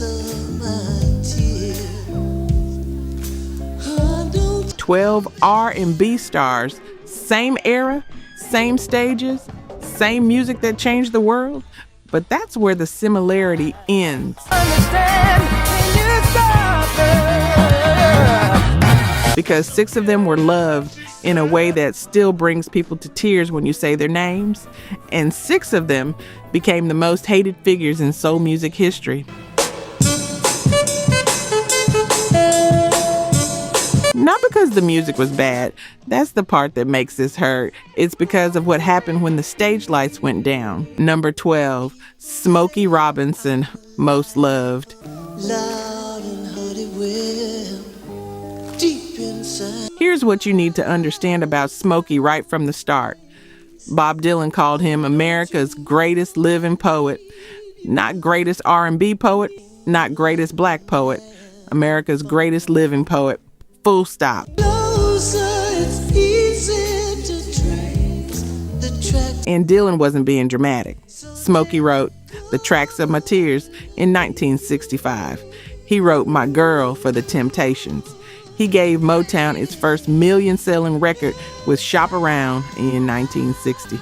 of my tears. 12 R&B stars, same era, same stages, same music that changed the world, but that's where the similarity ends. Because 6 of them were loved in a way that still brings people to tears when you say their names, and 6 of them became the most hated figures in soul music history. Not because the music was bad, that's the part that makes this hurt. It's because of what happened when the stage lights went down. Number 12, Smokey Robinson, Most Loved. Loud and heard it well, deep inside. Here's what you need to understand about Smokey right from the start. Bob Dylan called him America's greatest living poet. Not greatest R&B poet, not greatest black poet. America's greatest living poet. Full stop. And Dylan wasn't being dramatic. Smokey wrote The Tracks of My Tears in 1965. He wrote My Girl for the Temptations. He gave Motown its first million-selling record with Shop Around in 1960.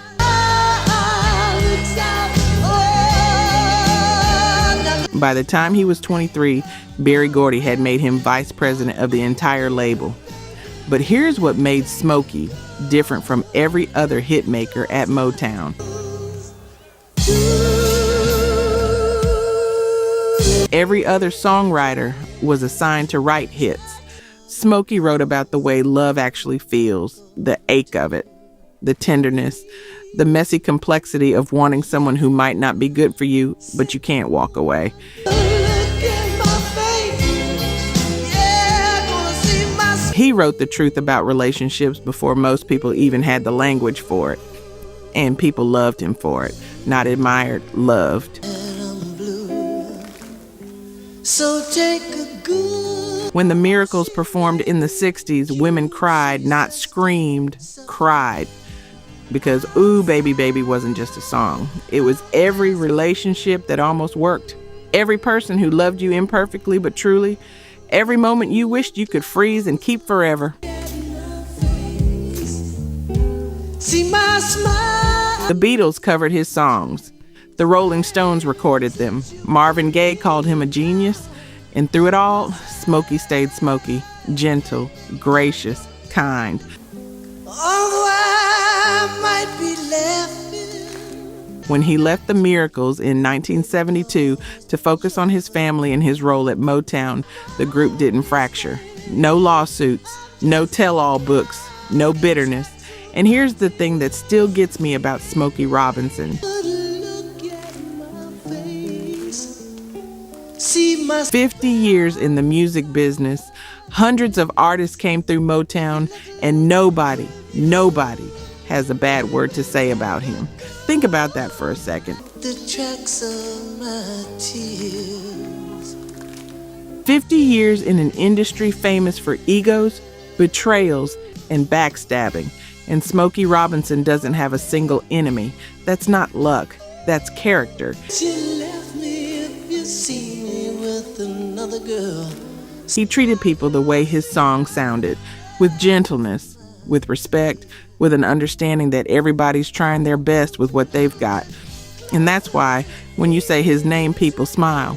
By the time he was 23, Berry Gordy had made him vice president of the entire label. But here's what made Smokey different from every other hit maker at Motown. Every other songwriter was assigned to write hits. Smokey wrote about the way love actually feels, the ache of it, the tenderness, the messy complexity of wanting someone who might not be good for you, but you can't walk away. He wrote the truth about relationships before most people even had the language for it. And people loved him for it. Not admired, loved. So take a good. When the Miracles performed in the 60s, women cried, not screamed, cried. Because Ooh Baby Baby wasn't just a song. It was every relationship that almost worked. Every person who loved you imperfectly but truly. Every moment you wished you could freeze and keep forever. See my smile. The Beatles covered his songs. The Rolling Stones recorded them. Marvin Gaye called him a genius. And through it all, Smokey stayed Smokey. Gentle, gracious, kind. Although I might be laughing. When he left the Miracles in 1972 to focus on his family and his role at Motown, the group didn't fracture. No lawsuits, no tell-all books, no bitterness. And here's the thing that still gets me about Smokey Robinson. 50 years in the music business, hundreds of artists came through Motown, and nobody has a bad word to say about him. Think about that for a second. The tracks of my tears. 50 years in an industry famous for egos, betrayals, and backstabbing. And Smokey Robinson doesn't have a single enemy. That's not luck. That's character. She left me if you see me with another girl. He treated people the way his song sounded, with gentleness, with respect, with an understanding that everybody's trying their best with what they've got. And that's why when you say his name, people smile.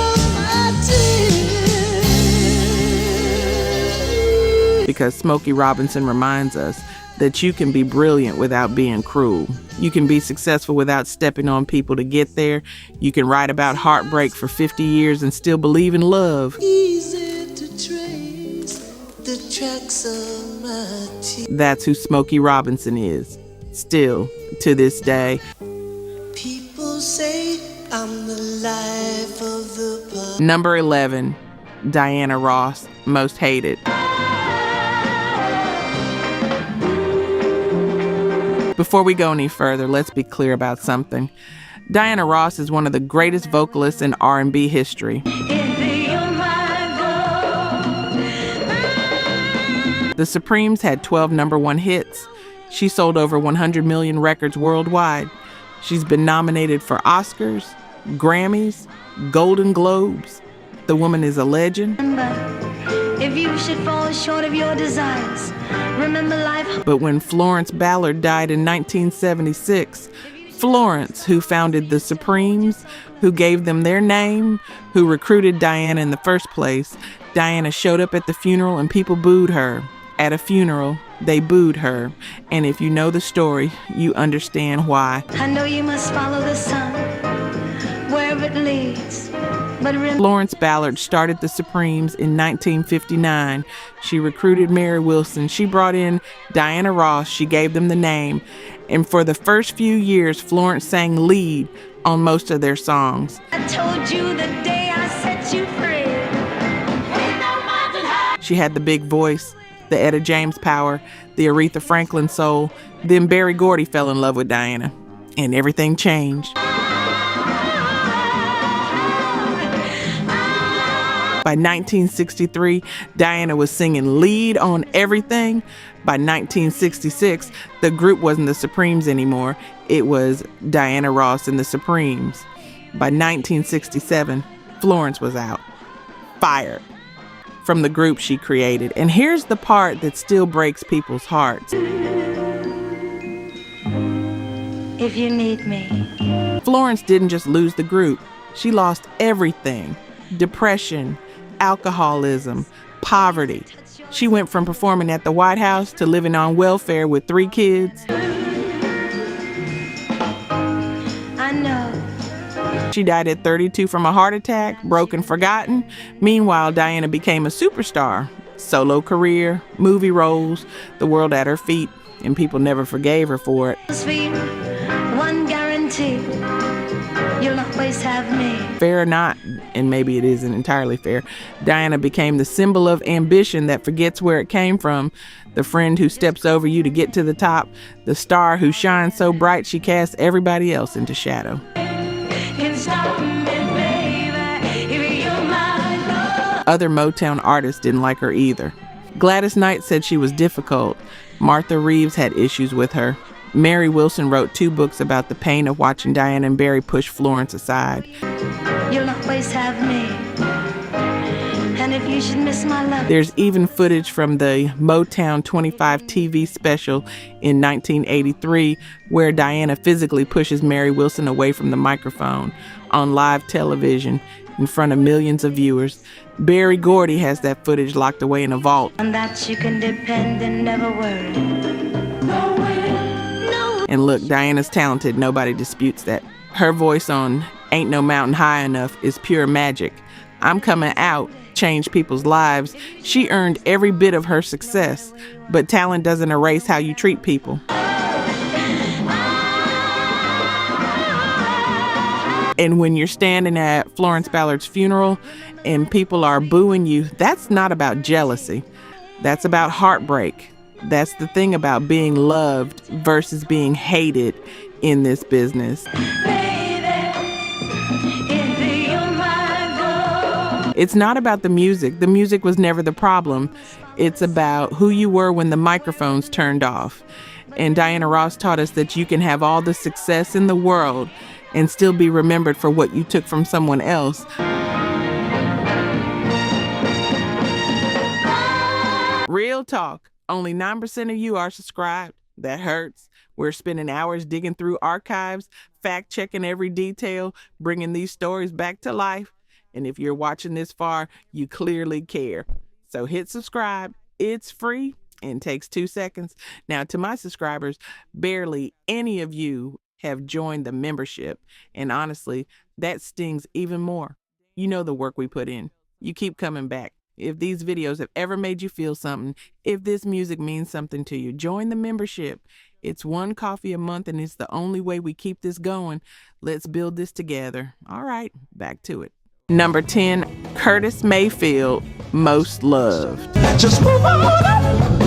Because Smokey Robinson reminds us that you can be brilliant without being cruel. You can be successful without stepping on people to get there. You can write about heartbreak for 50 years and still believe in love. Easy to trace the tracks of my tears. That's who Smokey Robinson is, still to this day. People say I'm the life of the party. Number 11, Diana Ross, Most Hated. Before we go any further, let's be clear about something. Diana Ross is one of the greatest vocalists in R&B history. The Supremes had 12 number one hits. She sold over 100 million records worldwide. She's been nominated for Oscars, Grammys, Golden Globes, the woman is a legend. If you should fall short of your desires, remember life. But when Florence Ballard died in 1976, Florence, who founded the Supremes, who gave them their name, who recruited Diana in the first place, Diana showed up at the funeral and people booed her. At a funeral, they booed her. And if you know the story, you understand why. I know you must follow the sun, wherever it leads. But Florence Ballard started the Supremes in 1959. She recruited Mary Wilson. She brought in Diana Ross. She gave them the name. And for the first few years, Florence sang lead on most of their songs. I told you the day I set you free. She had the big voice, the Etta James power, the Aretha Franklin soul. Then Berry Gordy fell in love with Diana, and everything changed. By 1963, Diana was singing lead on everything. By 1966, the group wasn't the Supremes anymore. It was Diana Ross and the Supremes. By 1967, Florence was out, fired from the group she created. And here's the part that still breaks people's hearts. If you need me. Florence didn't just lose the group. She lost everything. Depression, alcoholism, poverty. She went from performing at the White House to living on welfare with 3 kids. I know. She died at 32 from a heart attack, broken, forgotten. Meanwhile, Diana became a superstar. Solo career, movie roles, the world at her feet, and people never forgave her for it. Sweet, one guarantee, you'll always have me. Fair or not, and maybe it isn't entirely fair, Diana became the symbol of ambition that forgets where it came from, the friend who steps over you to get to the top, the star who shines so bright she casts everybody else into shadow. Other Motown artists didn't like her either. Gladys Knight said she was difficult. Martha Reeves had issues with her. Mary Wilson wrote 2 books about the pain of watching Diana and Berry push Florence aside. You'll always have me. And if you should miss my love. There's even footage from the Motown 25 TV special in 1983 where Diana physically pushes Mary Wilson away from the microphone on live television in front of millions of viewers. Berry Gordy has that footage locked away in a vault. On that you can depend and never worry. And look, Diana's talented. Nobody disputes that. Her voice on Ain't No Mountain High Enough is pure magic. I'm Coming Out changed people's lives. She earned every bit of her success. But talent doesn't erase how you treat people. And when you're standing at Florence Ballard's funeral and people are booing you, that's not about jealousy. That's about heartbreak. That's the thing about being loved versus being hated in this business. It's not about the music. The music was never the problem. It's about who you were when the microphones turned off. And Diana Ross taught us that you can have all the success in the world and still be remembered for what you took from someone else. Real talk. Only 9% of you are subscribed. That hurts. We're spending hours digging through archives, fact-checking every detail, bringing these stories back to life. And if you're watching this far, you clearly care. So hit subscribe. It's free and takes 2 seconds. Now, to my subscribers, barely any of you have joined the membership. And honestly, that stings even more. You know the work we put in. You keep coming back. If these videos have ever made you feel something, if this music means something to you, join the membership. It's $1 coffee a month, and it's the only way we keep this going. Let's build this together. All right, back to it. Number 10, Curtis Mayfield, Most Loved. Just move on up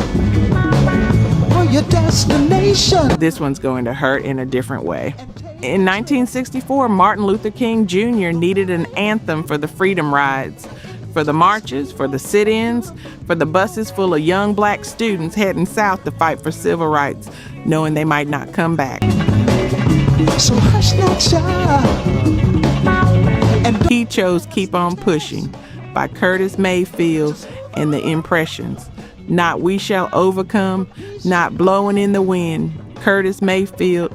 for your destination. This one's going to hurt in a different way. In 1964, Martin Luther King Jr. needed an anthem for the freedom rides, for the marches, for the sit-ins, for the buses full of young black students heading south to fight for civil rights, knowing they might not come back. So hush now, child. He chose Keep On Pushing, by Curtis Mayfield and the Impressions. Not We Shall Overcome, not Blowing in the Wind. Curtis Mayfield.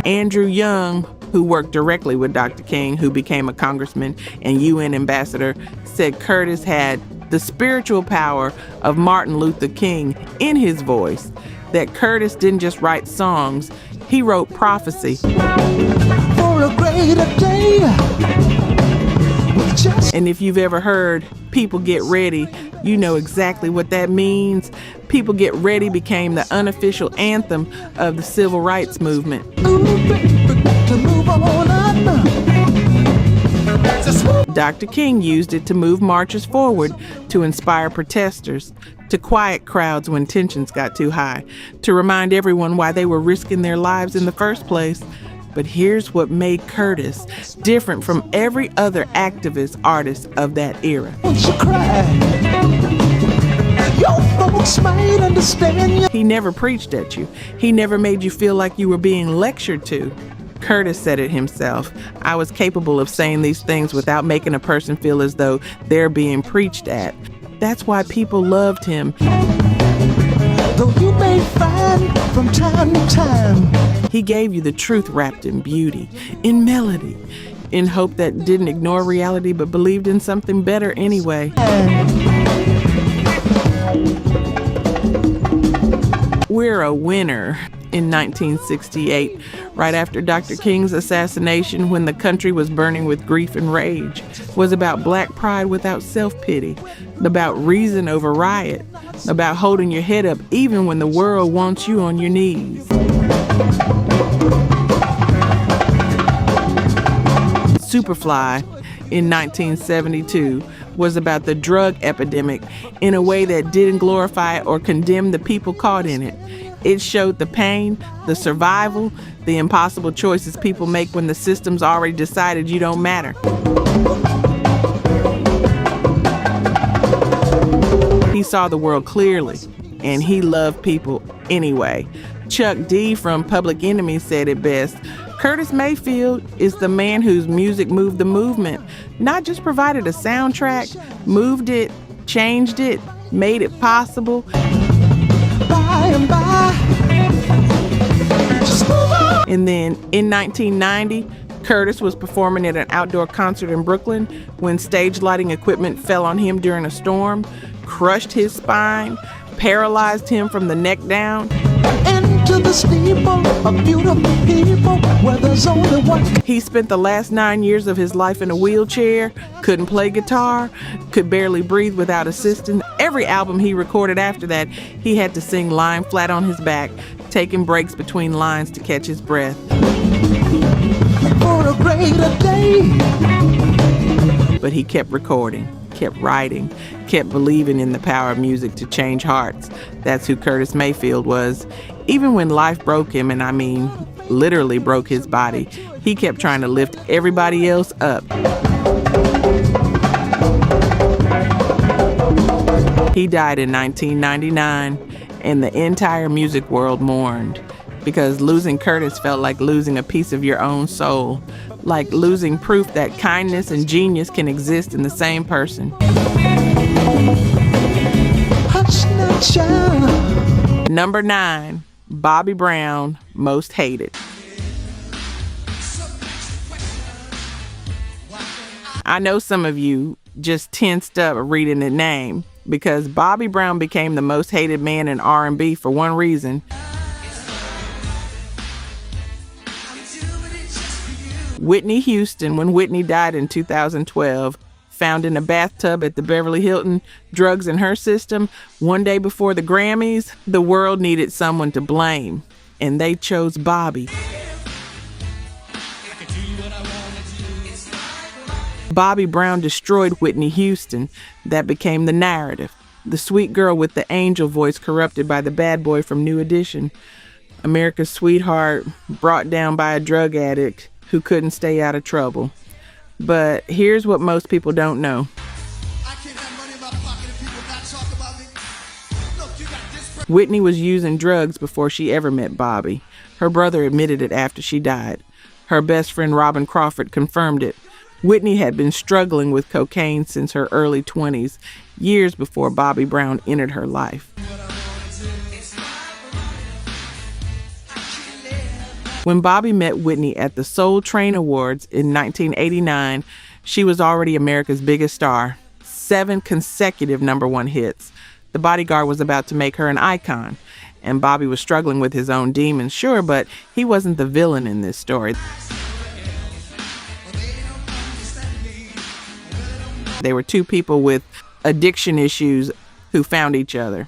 Andrew Young, who worked directly with Dr. King, who became a congressman and UN ambassador, said Curtis had the spiritual power of Martin Luther King in his voice, that Curtis didn't just write songs, he wrote prophecy. For a greater day. And if you've ever heard People Get Ready, you know exactly what that means. People Get Ready became the unofficial anthem of the civil rights movement. Dr. King used it to move marches forward, to inspire protesters, to quiet crowds when tensions got too high, to remind everyone why they were risking their lives in the first place. But here's what made Curtis different from every other activist artist of that era. He never preached at you. He never made you feel like you were being lectured to. Curtis said it himself. I was capable of saying these things without making a person feel as though they're being preached at. That's why people loved him. Though you may find from time to time, he gave you the truth wrapped in beauty, in melody, in hope that didn't ignore reality but believed in something better anyway. We're a winner. In 1968, right after Dr. King's assassination, when the country was burning with grief and rage, was about black pride without self-pity, about reason over riot, about holding your head up even when the world wants you on your knees. Superfly in 1972 was about the drug epidemic in a way that didn't glorify or condemn the people caught in it. It showed the pain, the survival, the impossible choices people make when the system's already decided you don't matter. He saw the world clearly, and he loved people anyway. Chuck D from Public Enemy said it best. Curtis Mayfield is the man whose music moved the movement, not just provided a soundtrack, moved it, changed it, made it possible. By and by. Just move on. And then in 1990, Curtis was performing at an outdoor concert in Brooklyn when stage lighting equipment fell on him during a storm, crushed his spine, paralyzed him from the neck down. Into the steeple of beautiful people where there's only one. He spent the last 9 years of his life in a wheelchair, couldn't play guitar, could barely breathe without assistance. Every album he recorded after that, he had to sing lying flat on his back, taking breaks between lines to catch his breath. For a greater day. But he kept recording, kept writing, kept believing in the power of music to change hearts. That's who Curtis Mayfield was. Even when life broke him, and I mean literally broke his body, he kept trying to lift everybody else up. He died in 1999, and the entire music world mourned, because losing Curtis felt like losing a piece of your own soul, like losing proof that kindness and genius can exist in the same person. Number 9, Bobby Brown, Most Hated. I know some of you just tensed up reading the name, because Bobby Brown became the most hated man in R&B for one reason. Whitney Houston, when Whitney died in 2012, found in a bathtub at the Beverly Hilton, drugs in her system. One day before the Grammys, the world needed someone to blame, and they chose Bobby. Bobby Brown destroyed Whitney Houston. That became the narrative. The sweet girl with the angel voice corrupted by the bad boy from New Edition. America's sweetheart brought down by a drug addict who couldn't stay out of trouble. But here's what most people don't know. Whitney was using drugs before she ever met Bobby. Her brother admitted it after she died. Her best friend Robin Crawford confirmed it. Whitney had been struggling with cocaine since her early 20s, years before Bobby Brown entered her life. When Bobby met Whitney at the Soul Train Awards in 1989, she was already America's biggest star. 7 consecutive #1 hits. The Bodyguard was about to make her an icon, and Bobby was struggling with his own demons, sure, but he wasn't the villain in this story. They were two people with addiction issues who found each other.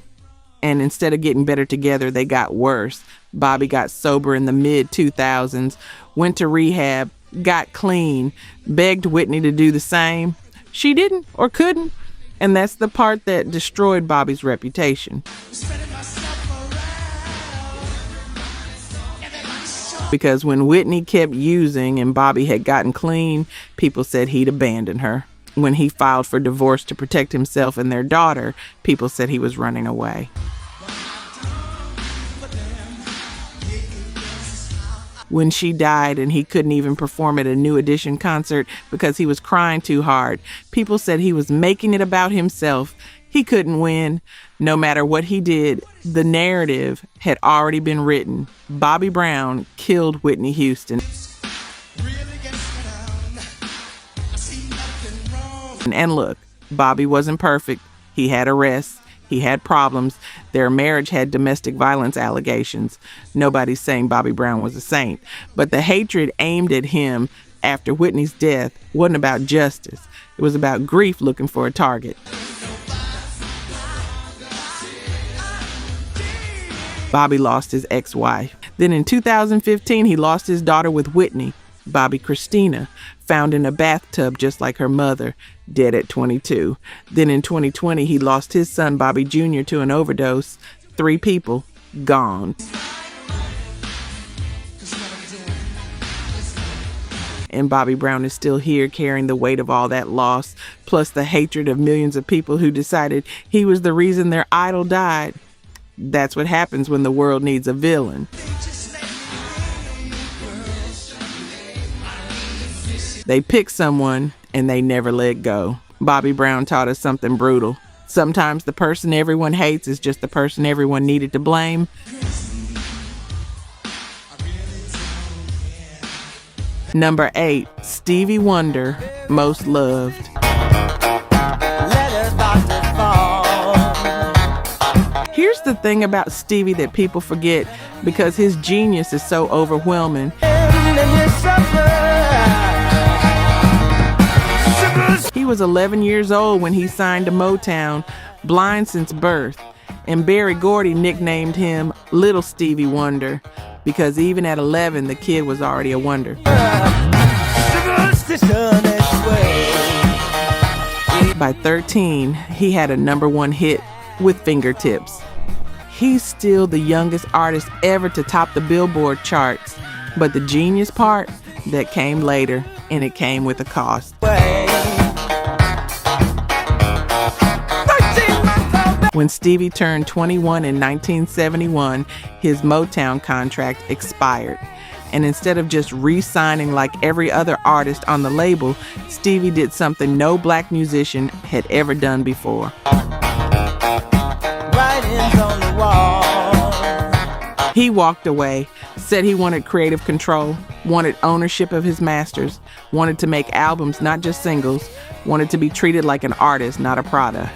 And instead of getting better together, they got worse. Bobby got sober in the mid-2000s, went to rehab, got clean, begged Whitney to do the same. She didn't or couldn't, and that's the part that destroyed Bobby's reputation. Because when Whitney kept using and Bobby had gotten clean, people said he'd abandoned her. When he filed for divorce to protect himself and their daughter, people said he was running away. When she died and he couldn't even perform at a New Edition concert because he was crying too hard, people said he was making it about himself. He couldn't win. No matter what he did, the narrative had already been written. Bobby Brown killed Whitney Houston. And look, Bobby wasn't perfect. He had arrests. He had problems. Their marriage had domestic violence allegations. Nobody's saying Bobby Brown was a saint. But the hatred aimed at him after Whitney's death wasn't about justice. It was about grief looking for a target. Bobby lost his ex-wife. Then in 2015, he lost his daughter with Whitney, Bobby Christina, found in a bathtub just like her mother, dead at 22. Then in 2020, he lost his son, Bobby Jr., to an overdose. 3 people gone. And Bobby Brown is still here carrying the weight of all that loss, plus the hatred of millions of people who decided he was the reason their idol died. That's what happens when the world needs a villain. They pick someone and they never let go. Bobby Brown taught us something brutal. Sometimes the person everyone hates is just the person everyone needed to blame. Number 8, Stevie Wonder, Most Loved. Here's the thing about Stevie that people forget, because his genius is so overwhelming. He was 11 years old when he signed to Motown, blind since birth, and Berry Gordy nicknamed him Little Stevie Wonder, because even at 11, the kid was already a wonder. By 13, he had a #1 hit with Fingertips. He's still the youngest artist ever to top the Billboard charts, but the genius part, that came later, and it came with a cost. When Stevie turned 21 in 1971, his Motown contract expired. And instead of just re-signing like every other artist on the label, Stevie did something no black musician had ever done before. He walked away, said he wanted creative control, wanted ownership of his masters, wanted to make albums, not just singles, wanted to be treated like an artist, not a product.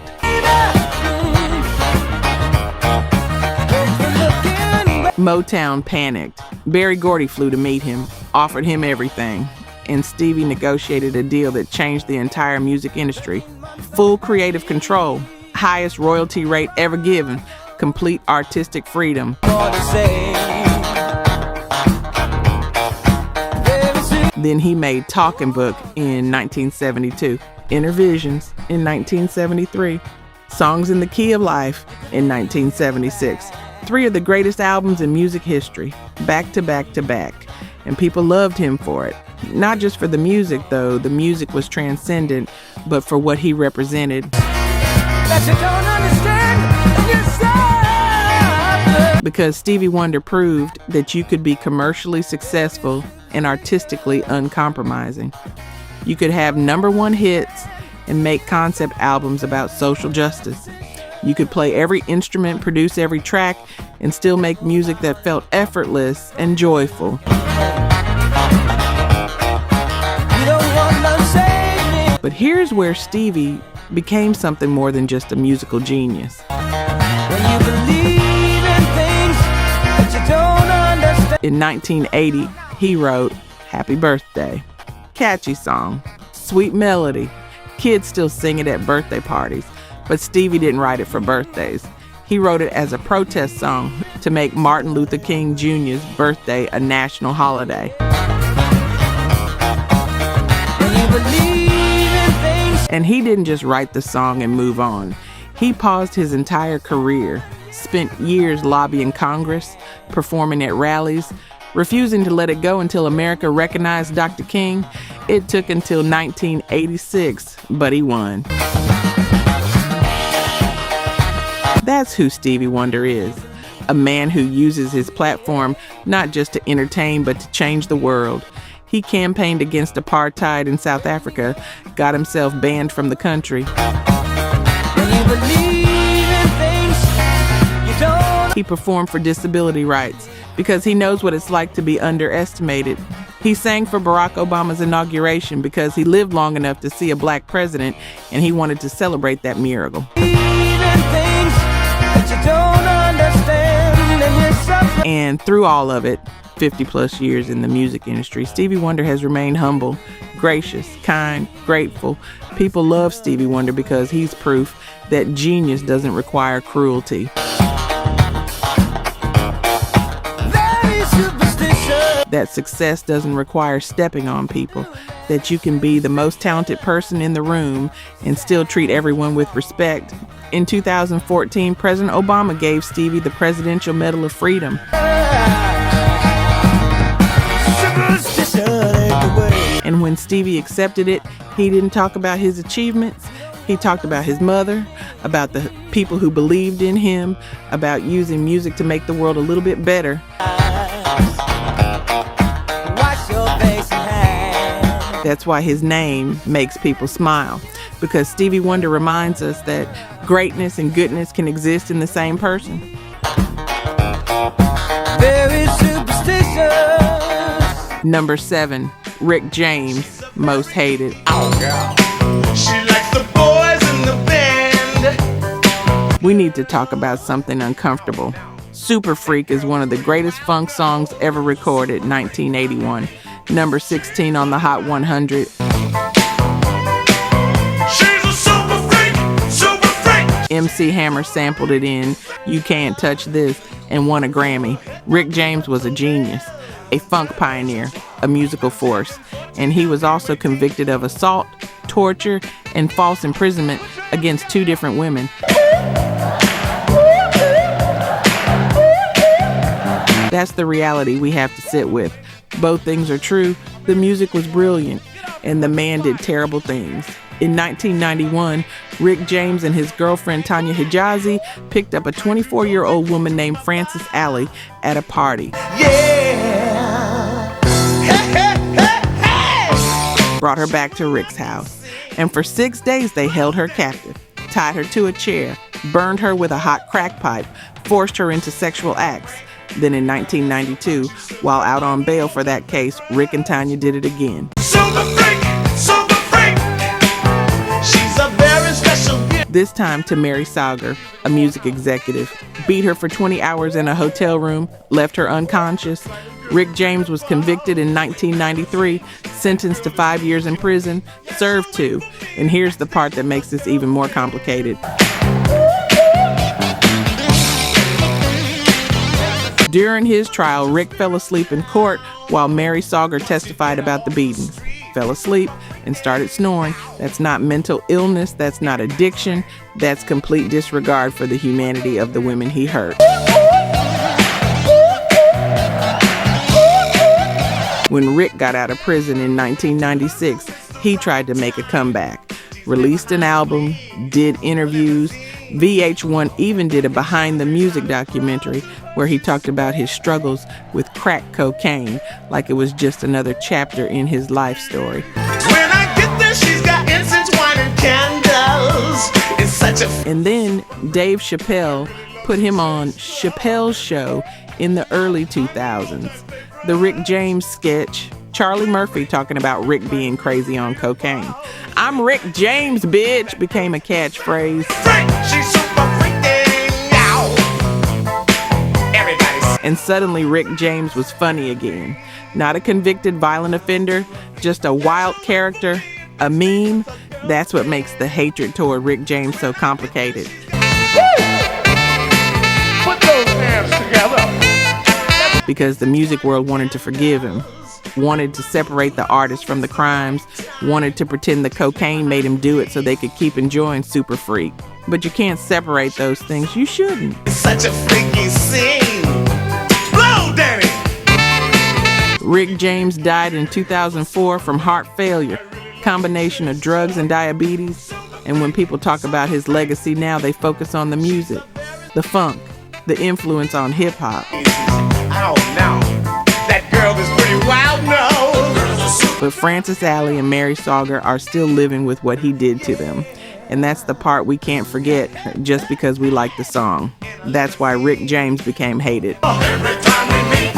Motown panicked. Berry Gordy flew to meet him, offered him everything, and Stevie negotiated a deal that changed the entire music industry. Full creative control, highest royalty rate ever given, complete artistic freedom. Then he made Talking Book in 1972, Inner Visions in 1973, Songs in the Key of Life in 1976. 3 of the greatest albums in music history, back to back to back. And people loved him for it. Not just for the music, though. The music was transcendent, but for what he represented. Because Stevie Wonder proved that you could be commercially successful and artistically uncompromising. You could have #1 hits and make concept albums about social justice. You could play every instrument, produce every track, and still make music that felt effortless and joyful. But here's where Stevie became something more than just a musical genius. In 1980, he wrote Happy Birthday. Catchy song, sweet melody. Kids still sing it at birthday parties, but Stevie didn't write it for birthdays. He wrote it as a protest song to make Martin Luther King Jr.'s birthday a national holiday. And he didn't just write the song and move on. He paused his entire career, spent years lobbying Congress, performing at rallies, refusing to let it go until America recognized Dr. King. It took until 1986, but he won. That's who Stevie Wonder is. A man who uses his platform not just to entertain, but to change the world. He campaigned against apartheid in South Africa, got himself banned from the country. He performed for disability rights because he knows what it's like to be underestimated. He sang for Barack Obama's inauguration because he lived long enough to see a black president and he wanted to celebrate that miracle. And through all of it, 50 plus years in the music industry, Stevie Wonder has remained humble, gracious, kind, grateful. People love Stevie Wonder because he's proof that genius doesn't require cruelty. That success doesn't require stepping on people, that you can be the most talented person in the room and still treat everyone with respect. In 2014, President Obama gave Stevie the Presidential Medal of Freedom. And when Stevie accepted it, he didn't talk about his achievements. He talked about his mother, about the people who believed in him, about using music to make the world a little bit better. That's why his name makes people smile, because Stevie Wonder reminds us that greatness and goodness can exist in the same person. Very superstitious. #7, Rick James, most hated. Oh, girl. She likes the boys in the band. We need to talk about something uncomfortable. Super Freak is one of the greatest funk songs ever recorded, 1981. #16 on the Hot 100. She's a super freak, super freak. MC Hammer sampled it in You Can't Touch This and won a Grammy. Rick James was a genius, a funk pioneer, a musical force, and he was also convicted of assault, torture, and false imprisonment against 2 different women. That's the reality we have to sit with. Both things are true. The music was brilliant, and the man did terrible things. In 1991, Rick James and his girlfriend Tanya Hijazi picked up a 24-year-old woman named Frances Alley at a party. Yeah. Hey, hey, hey, hey. Brought her back to Rick's house. And for 6 days, they held her captive, tied her to a chair, burned her with a hot crack pipe, forced her into sexual acts. Then in 1992, while out on bail for that case, Rick and Tanya did it again. Super freak, super freak. She's a very special gift. This time to Mary Sauger, a music executive. Beat her for 20 hours in a hotel room, left her unconscious. Rick James was convicted in 1993, sentenced to 5 years in prison, served 2. And here's the part that makes this even more complicated. During his trial, Rick fell asleep in court while Mary Sauger testified about the beatings. Fell asleep and started snoring. That's not mental illness. That's not addiction. That's complete disregard for the humanity of the women he hurt. When Rick got out of prison in 1996, he tried to make a comeback. Released an album, did interviews, VH1 even did a behind the music documentary where he talked about his struggles with crack cocaine like it was just another chapter in his life story. When I get there, she's got incense, wine, and candles. It's such a And then Dave Chappelle put him on Chappelle's Show in the early 2000s. The Rick James sketch, Charlie Murphy talking about Rick being crazy on cocaine. "I'm Rick James, bitch," became a catchphrase. freak. She's super freaking out. Everybody's And suddenly Rick James was funny again. Not a convicted violent offender, just a wild character, a meme. That's what makes the hatred toward Rick James so complicated. put those hands together. Because the music world wanted to forgive him, wanted to separate the artist from the crimes, wanted to pretend the cocaine made him do it so they could keep enjoying Super Freak. But you can't separate those things. You shouldn't. It's such a freaky scene. Blow, Danny. Rick James died in 2004 from heart failure, combination of drugs and diabetes. And when people talk about his legacy now, they focus on the music, the funk, the influence on hip hop. Oh, no. That girl is pretty wild, no. But Francis Alley and Mary Sauger are still living with what he did to them. And that's the part we can't forget just because we like the song. That's why Rick James became hated. Every time we meet,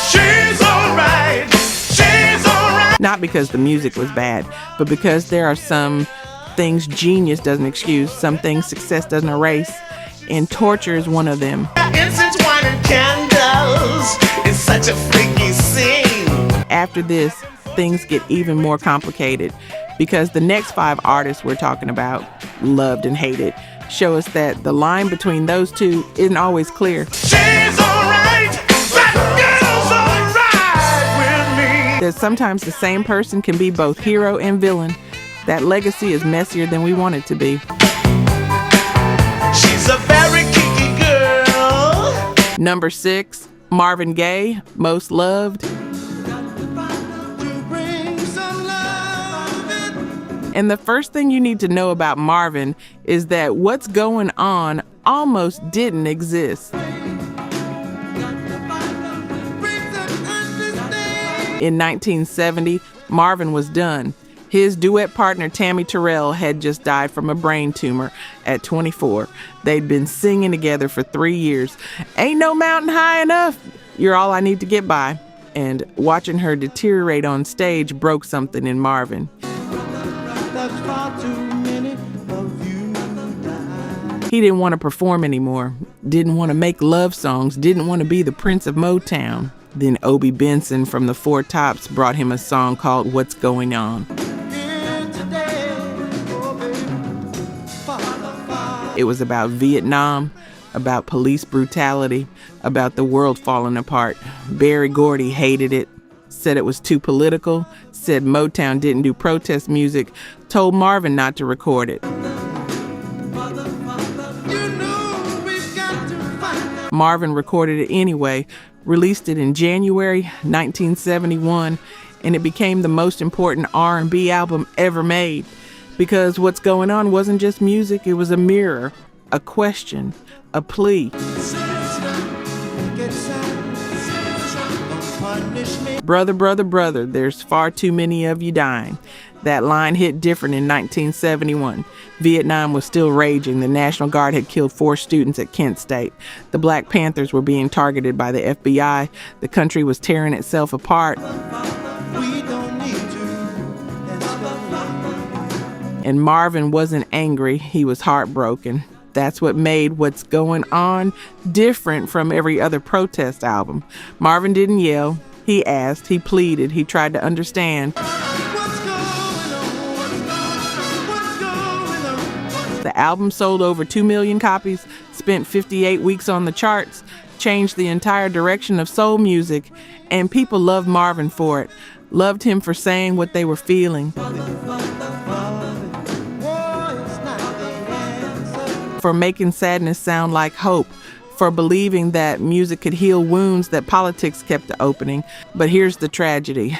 she's alright. She's alright. Not because the music was bad, but because there are some things genius doesn't excuse, some things success doesn't erase, and torture is one of them. Incense, wine, and candles. It's such a freaky scene. After this, things get even more complicated because the next 5 artists we're talking about, loved and hated, show us that the line between those two isn't always clear. She's alright. That girl's alright with me. That sometimes the same person can be both hero and villain. That legacy is messier than we want it to be. She's a very kinky girl. Number 6, Marvin Gaye, Most Loved. And the first thing you need to know about Marvin is that What's Going On almost didn't exist. In 1970, Marvin was done. His duet partner Tammy Terrell had just died from a brain tumor at 24. They'd been singing together for 3 years. Ain't no mountain high enough. You're all I need to get by. And watching her deteriorate on stage broke something in Marvin. He didn't want to perform anymore, didn't want to make love songs, didn't want to be the Prince of Motown. Then Obie Benson from the Four Tops brought him a song called What's Going On. It was about Vietnam, about police brutality, about the world falling apart. Berry Gordy hated it, said it was too political, said Motown didn't do protest music, told Marvin not to record it. Marvin recorded it anyway, released it in January 1971, and it became the most important R&B album ever made. Because What's Going On wasn't just music, it was a mirror, a question, a plea. Brother, brother, brother, there's far too many of you dying. That line hit different in 1971. Vietnam was still raging. The National Guard had killed 4 students at Kent State. The Black Panthers were being targeted by the FBI. The country was tearing itself apart. And Marvin wasn't angry, he was heartbroken. That's what made What's Going On different from every other protest album. Marvin didn't yell, he asked, he pleaded, he tried to understand. The album sold over 2 million copies, spent 58 weeks on the charts, changed the entire direction of soul music, and people loved Marvin for it, loved him for saying what they were feeling. For making sadness sound like hope, for believing that music could heal wounds that politics kept opening. But here's the tragedy.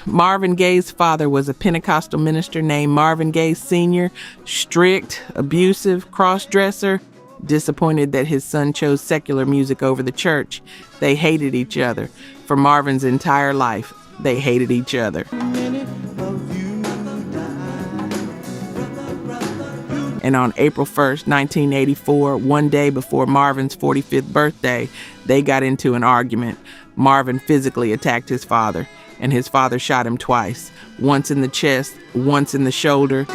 Marvin Gaye's father was a Pentecostal minister named Marvin Gaye Sr., strict, abusive, cross-dresser, disappointed that his son chose secular music over the church. They hated each other. For Marvin's entire life, they hated each other. And on April 1st, 1984, one day before Marvin's 45th birthday, they got into an argument. Marvin physically attacked his father, and his father shot him twice, once in the chest, once in the shoulder.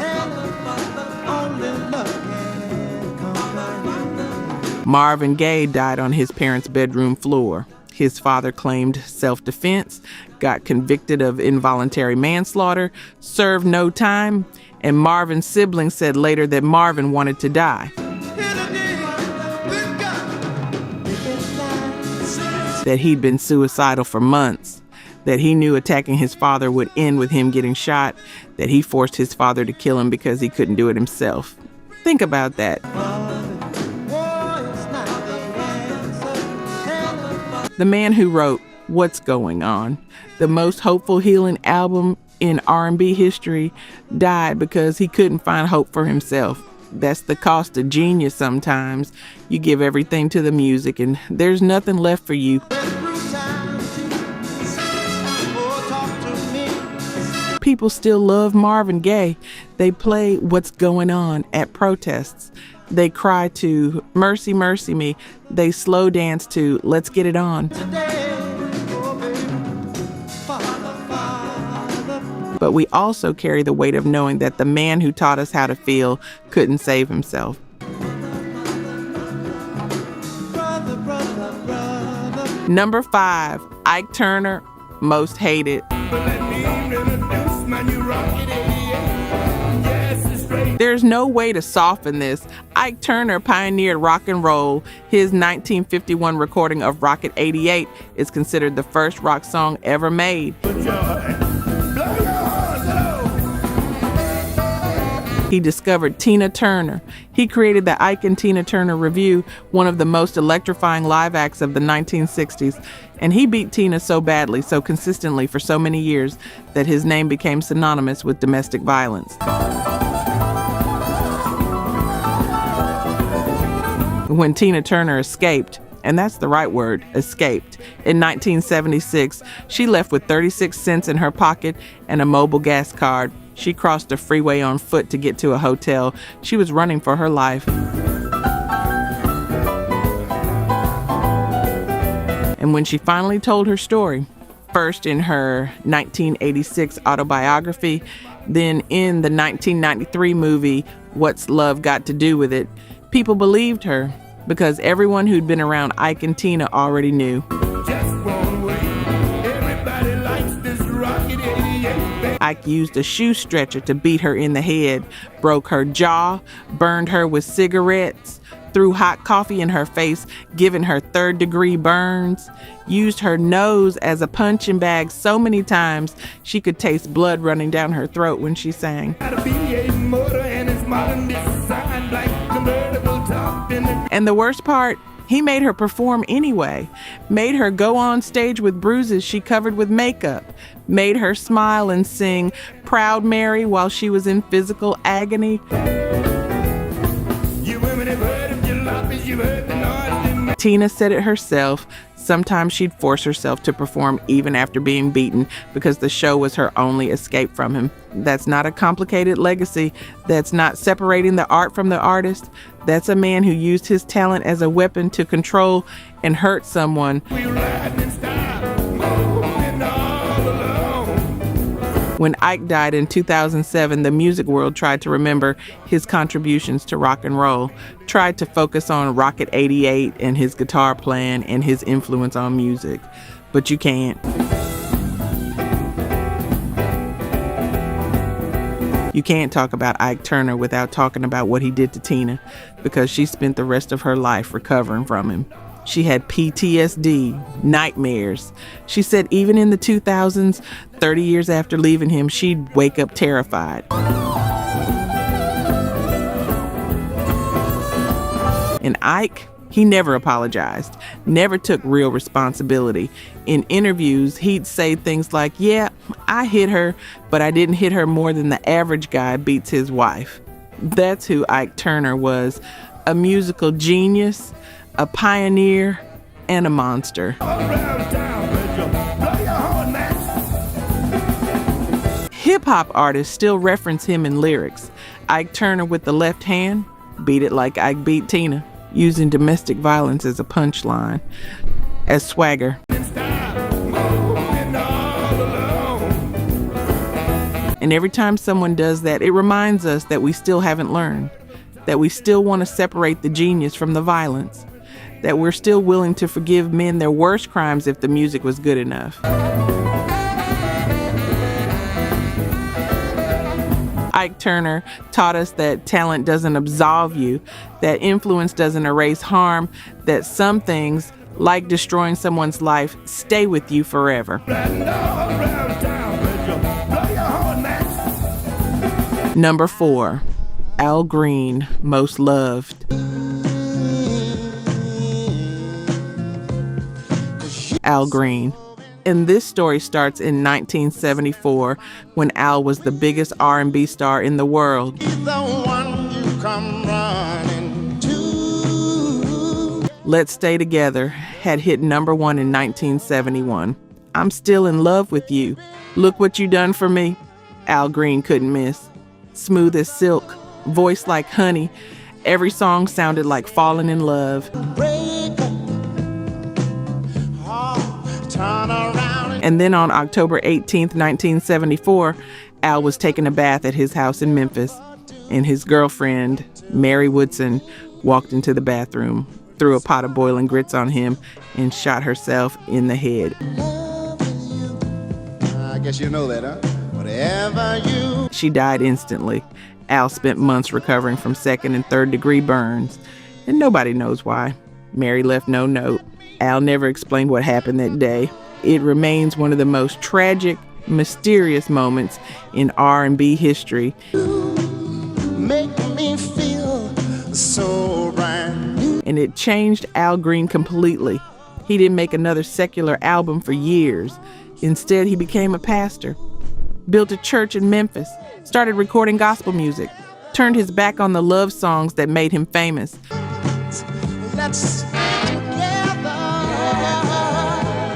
Marvin Gaye died on his parents' bedroom floor. His father claimed self-defense, got convicted of involuntary manslaughter, served no time, and Marvin's siblings said later that Marvin wanted to die. That he'd been suicidal for months, that he knew attacking his father would end with him getting shot, that he forced his father to kill him because he couldn't do it himself. Think about that. The man who wrote What's Going On, the most hopeful healing album in R&B history, died because he couldn't find hope for himself. That's the cost of genius sometimes. You give everything to the music and there's nothing left for you. People still love Marvin Gaye. They play What's Going On at protests. They cry to Mercy, Mercy Me. They slow dance to Let's Get It On. But we also carry the weight of knowing that the man who taught us how to feel couldn't save himself. Number 5, Ike Turner, Most Hated. There's no way to soften this. Ike Turner pioneered rock and roll. His 1951 recording of Rocket 88 is considered the first rock song ever made. He discovered Tina Turner. He created the Ike and Tina Turner Revue, one of the most electrifying live acts of the 1960s. And he beat Tina so badly, so consistently for so many years that his name became synonymous with domestic violence. When Tina Turner escaped, and that's the right word, escaped, in 1976, she left with 36 cents in her pocket and a mobile gas card. She crossed a freeway on foot to get to a hotel. She was running for her life. And when she finally told her story, first in her 1986 autobiography, then in the 1993 movie, What's Love Got to Do with It, people believed her because everyone who'd been around Ike and Tina already knew. Ike used a shoe stretcher to beat her in the head, broke her jaw, burned her with cigarettes, threw hot coffee in her face, giving her third-degree burns, used her nose as a punching bag so many times she could taste blood running down her throat when she sang. And the worst part, he made her perform anyway, made her go on stage with bruises she covered with makeup, made her smile and sing Proud Mary while she was in physical agony. Tina said it herself. Sometimes she'd force herself to perform even after being beaten because the show was her only escape from him. That's not a complicated legacy. That's not separating the art from the artist. That's a man who used his talent as a weapon to control and hurt someone. When Ike died in 2007, the music world tried to remember his contributions to rock and roll, tried to focus on Rocket 88 and his guitar playing and his influence on music. But you can't. You can't talk about Ike Turner without talking about what he did to Tina, because she spent the rest of her life recovering from him. She had PTSD, nightmares. She said even in the 2000s, 30 years after leaving him, she'd wake up terrified. And Ike, He never apologized, never took real responsibility. In interviews, he'd say things like, "Yeah, I hit her, but I didn't hit her more than the average guy beats his wife." That's who Ike Turner was, a musical genius, a pioneer, and a monster. Hip-hop artists still reference him in lyrics. Ike Turner with the left hand, beat it like Ike beat Tina, using domestic violence as a punchline, as swagger. And every time someone does that, it reminds us that we still haven't learned, that we still want to separate the genius from the violence, that we're still willing to forgive men their worst crimes if the music was good enough. Ike Turner taught us that talent doesn't absolve you, that influence doesn't erase harm, that some things, like destroying someone's life, stay with you forever. Number 4, Al Green, Most Loved. Al Green. And this story starts in 1974 when Al was the biggest R&B star in the world. Let's Stay Together had hit number 1 in 1971. I'm Still in Love with You. Look What You Done for Me. Al Green couldn't miss. Smooth as silk, voice like honey. Every song sounded like falling in love. And then on October 18th, 1974, Al was taking a bath at his house in Memphis, and his girlfriend, Mary Woodson, walked into the bathroom, threw a pot of boiling grits on him, and shot herself in the head. I guess you know that, huh? Whatever you... She died instantly. Al spent months recovering from 2nd and 3rd degree burns, and nobody knows why. Mary left no note. Al never explained what happened that day. It remains one of the most tragic, mysterious moments in R&B history. Make me feel so brand new. And it changed Al Green completely. He didn't make another secular album for years. Instead, he became a pastor, built a church in Memphis, started recording gospel music, turned his back on the love songs that made him famous. Let's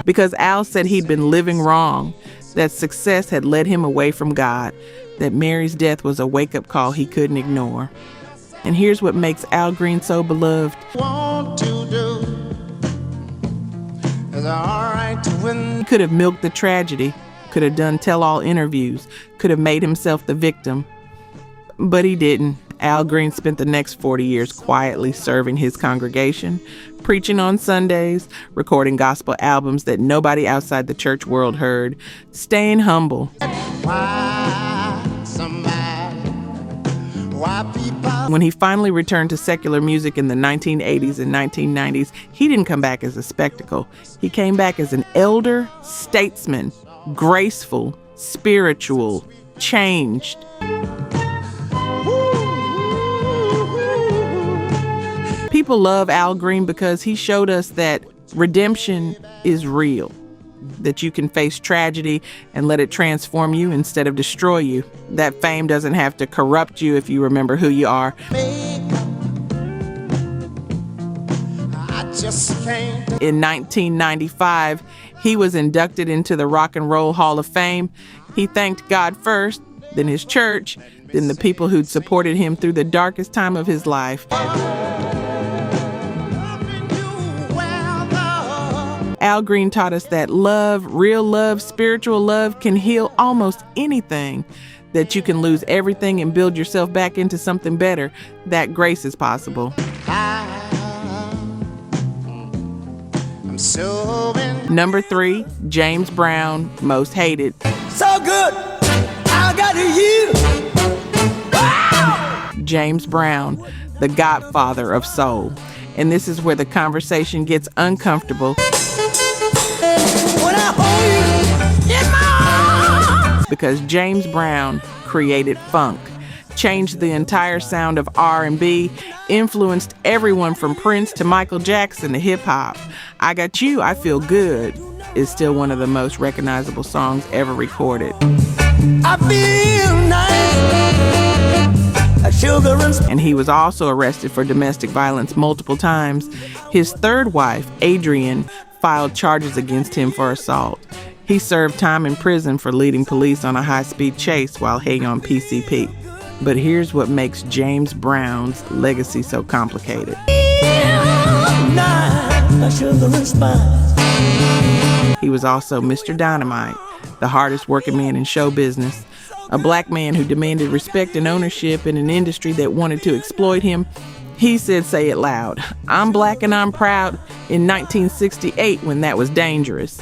Because Al said he'd been living wrong, that success had led him away from God, that Mary's death was a wake-up call he couldn't ignore. And here's what makes Al Green so beloved. want to do is all right to win. He could have milked the tragedy, could have done tell-all interviews, could have made himself the victim. But he didn't. Al Green spent the next 40 years quietly serving his congregation, preaching on Sundays, recording gospel albums that nobody outside the church world heard, staying humble. When he finally returned to secular music in the 1980s and 1990s, he didn't come back as a spectacle. He came back as an elder statesman, graceful, spiritual, changed. People love Al Green because he showed us that redemption is real, that you can face tragedy and let it transform you instead of destroy you. That fame doesn't have to corrupt you if you remember who you are. In 1995, he was inducted into the Rock and Roll Hall of Fame. He thanked God first, then his church, then the people who'd supported him through the darkest time of his life. Al Green taught us that love, real love, spiritual love can heal almost anything, that you can lose everything and build yourself back into something better, that grace is possible. Number 3, James Brown, Most Hated. So good, I got you. James Brown, the godfather of soul. And this is where the conversation gets uncomfortable. Because James Brown created funk. changed the entire sound of R&B, influenced everyone from Prince to Michael Jackson to hip-hop. I Got You, I Feel Good is still one of the most recognizable songs ever recorded. I feel nice, like sugar and spice. And he was also arrested for domestic violence multiple times. His third wife, Adrienne, filed charges against him for assault. He served time in prison for leading police on a high-speed chase while hanging on PCP. But here's what makes James Brown's legacy so complicated. He was also Mr. Dynamite, the hardest working man in show business, a black man who demanded respect and ownership in an industry that wanted to exploit him. He said, say it loud, "I'm black and I'm proud," in 1968 when that was dangerous.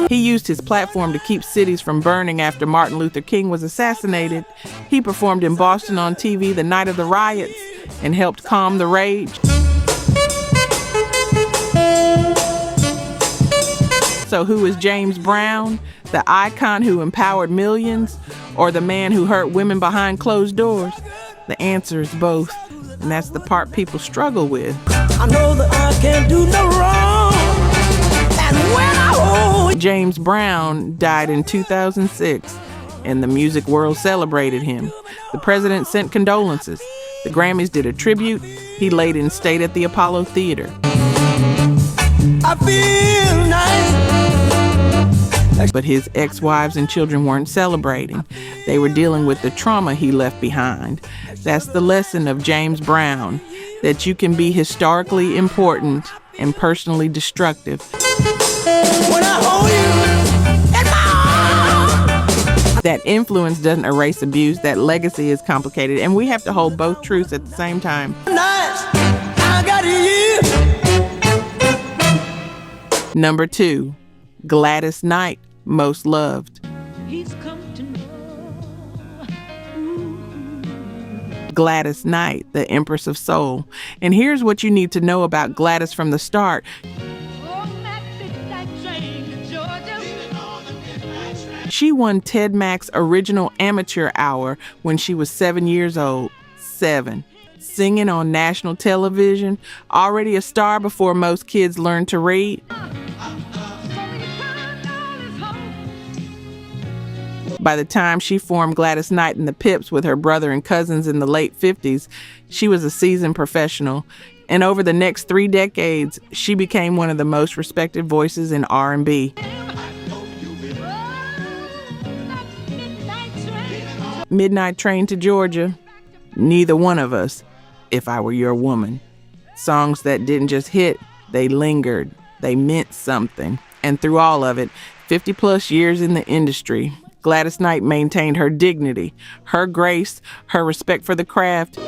He used his platform to keep cities from burning after Martin Luther King was assassinated. He performed in Boston on TV the night of the riots and helped calm the rage. So who is James Brown? The icon who empowered millions, or the man who hurt women behind closed doors? The answer is both, and that's the part people struggle with. I know that I can't do no wrong. And when I hold James Brown died in 2006, and the music world celebrated him. The president sent condolences. The Grammys did a tribute. He laid in state at the Apollo Theater. I feel nice. But his ex-wives and children weren't celebrating. They were dealing with the trauma he left behind. That's the lesson of James Brown, that you can be historically important and personally destructive. When I hold you in my arms. That influence doesn't erase abuse. That legacy is complicated, and we have to hold both truths at the same time. Nice. I got you. Number 2, Gladys Knight, Most Loved. He's come to know. Gladys Knight, the Empress of Soul. And here's what you need to know about Gladys from the start. She won Ted Mack's original amateur hour when she was 7 years old. 7. Singing on national television, already a star before most kids learned to read. By the time she formed Gladys Knight and the Pips with her brother and cousins in the late 50s, she was a seasoned professional. And over the next 3 decades, she became one of the most respected voices in R&B. Midnight Train to Georgia, Neither One of Us, If I Were Your Woman. Songs that didn't just hit, they lingered, they meant something. And through all of it, 50 plus years in the industry, Gladys Knight maintained her dignity, her grace, her respect for the craft.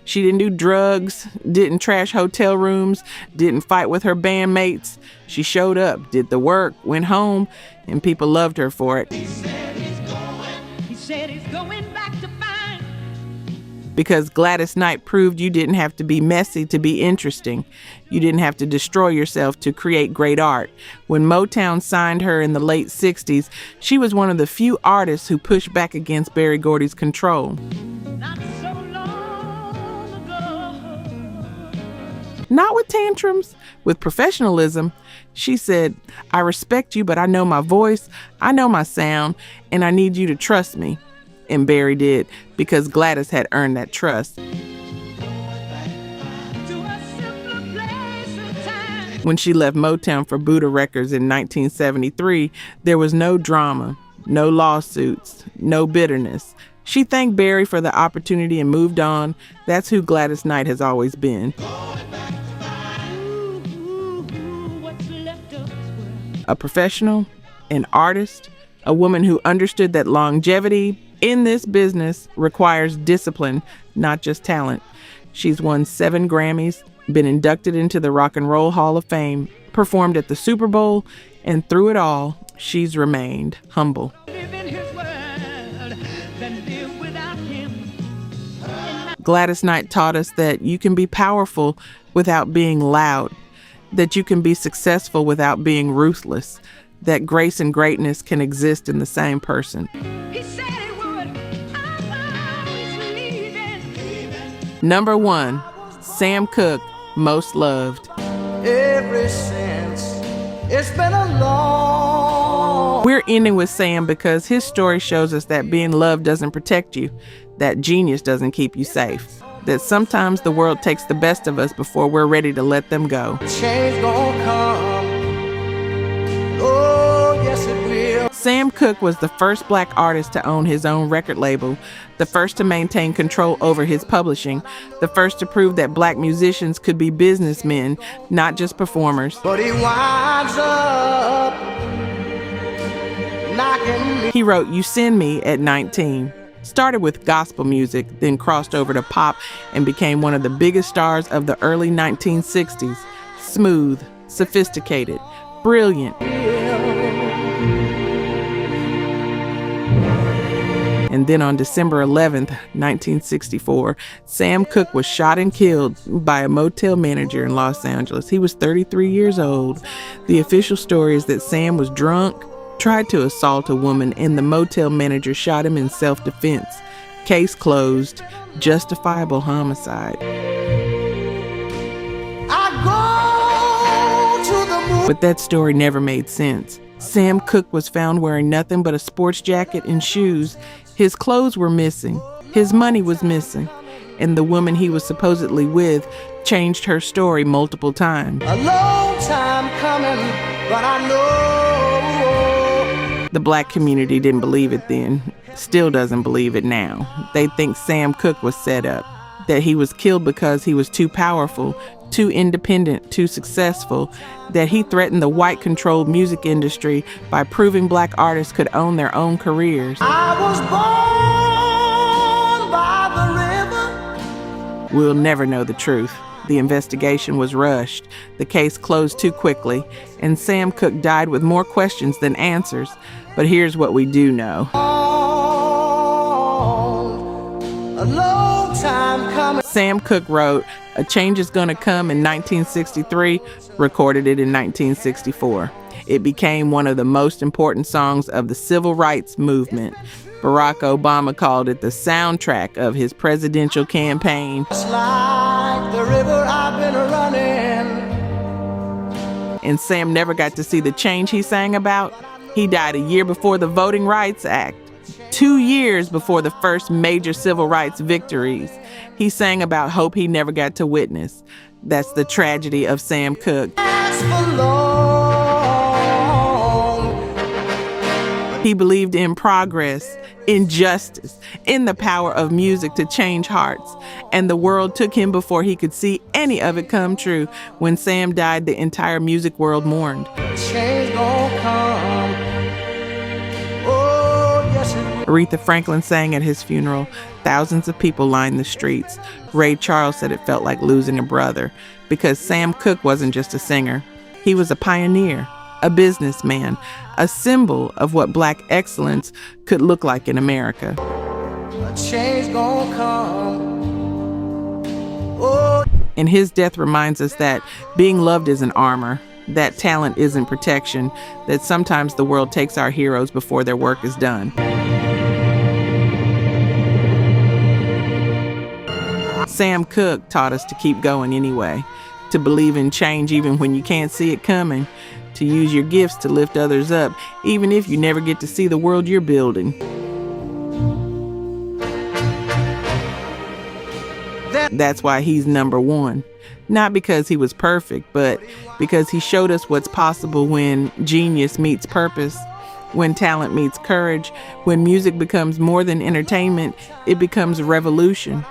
She didn't do drugs, didn't trash hotel rooms, didn't fight with her bandmates. She showed up, did the work, went home, and people loved her for it. He said he's going back to find. Because Gladys Knight proved you didn't have to be messy to be interesting. You didn't have to destroy yourself to create great art. When Motown signed her in the late 60s, she was one of the few artists who pushed back against Berry Gordy's control. Not with tantrums, with professionalism. She said, I respect you, but I know my voice, I know my sound, and I need you to trust me. And Berry did, because Gladys had earned that trust. When she left Motown for Buddha Records in 1973, there was no drama, no lawsuits, no bitterness. She thanked Berry for the opportunity and moved on. That's who Gladys Knight has always been. A professional, an artist, a woman who understood that longevity in this business requires discipline, not just talent. She's won 7 Grammys, been inducted into the Rock and Roll Hall of Fame, performed at the Super Bowl, and through it all, she's remained humble. Gladys Knight taught us that you can be powerful without being loud. that you can be successful without being ruthless, that grace and greatness can exist in the same person. He said it would. I was leaving. Number 1, Sam Cooke, Most Loved. Ever since it's been a long. We're ending with Sam because his story shows us that being loved doesn't protect you, that genius doesn't keep you safe, that sometimes the world takes the best of us before we're ready to let them go. Change gonna come. Oh, yes it will. Sam Cooke was the first black artist to own his own record label, the first to maintain control over his publishing, the first to prove that black musicians could be businessmen, not just performers. But he winds up knocking me. He wrote You Send Me at 19. Started with gospel music, then crossed over to pop and became one of the biggest stars of the early 1960s. Smooth, sophisticated, brilliant. And then on December 11th, 1964, Sam Cooke was shot and killed by a motel manager in Los Angeles. He was 33 years old. The official story is that Sam was drunk, tried to assault a woman, and the motel manager shot him in self-defense. Case closed. Justifiable homicide. I go to the moon. But that story never made sense. Sam Cooke was found wearing nothing but a sports jacket and shoes. His clothes were missing. His money was missing. And the woman he was supposedly with changed her story multiple times. A long time coming, but I know. The black community didn't believe it then, still doesn't believe it now. They think Sam Cooke was set up, that he was killed because he was too powerful, too independent, too successful, that he threatened the white-controlled music industry by proving black artists could own their own careers. I was born by the river. We'll never know the truth. The investigation was rushed, the case closed too quickly, and Sam Cooke died with more questions than answers. But here's what we do know. A long time coming. Sam Cooke wrote A Change Is Gonna Come in 1963, recorded it in 1964. It became one of the most important songs of the civil rights movement. Barack Obama called it the soundtrack of his presidential campaign. Just like the river I've been running. And Sam never got to see the change he sang about. He died a year before the Voting Rights Act, 2 years before the first major civil rights victories. He sang about hope he never got to witness. That's the tragedy of Sam Cooke. As for long. He believed in progress, in justice, in the power of music to change hearts. And the world took him before he could see any of it come true. When Sam died, the entire music world mourned. Change gonna come. Oh, yes it will. Aretha Franklin sang at his funeral. Thousands of people lined the streets. Ray Charles said it felt like losing a brother, because Sam Cooke wasn't just a singer. He was a pioneer, a businessman, a symbol of what black excellence could look like in America. A change gonna come. Oh. And his death reminds us that being loved isn't armor, that talent isn't protection, that sometimes the world takes our heroes before their work is done. Sam Cooke taught us to keep going anyway, to believe in change even when you can't see it coming, to use your gifts to lift others up, even if you never get to see the world you're building. That's why he's number one. Not because he was perfect, but because he showed us what's possible when genius meets purpose, when talent meets courage, when music becomes more than entertainment, it becomes a revolution.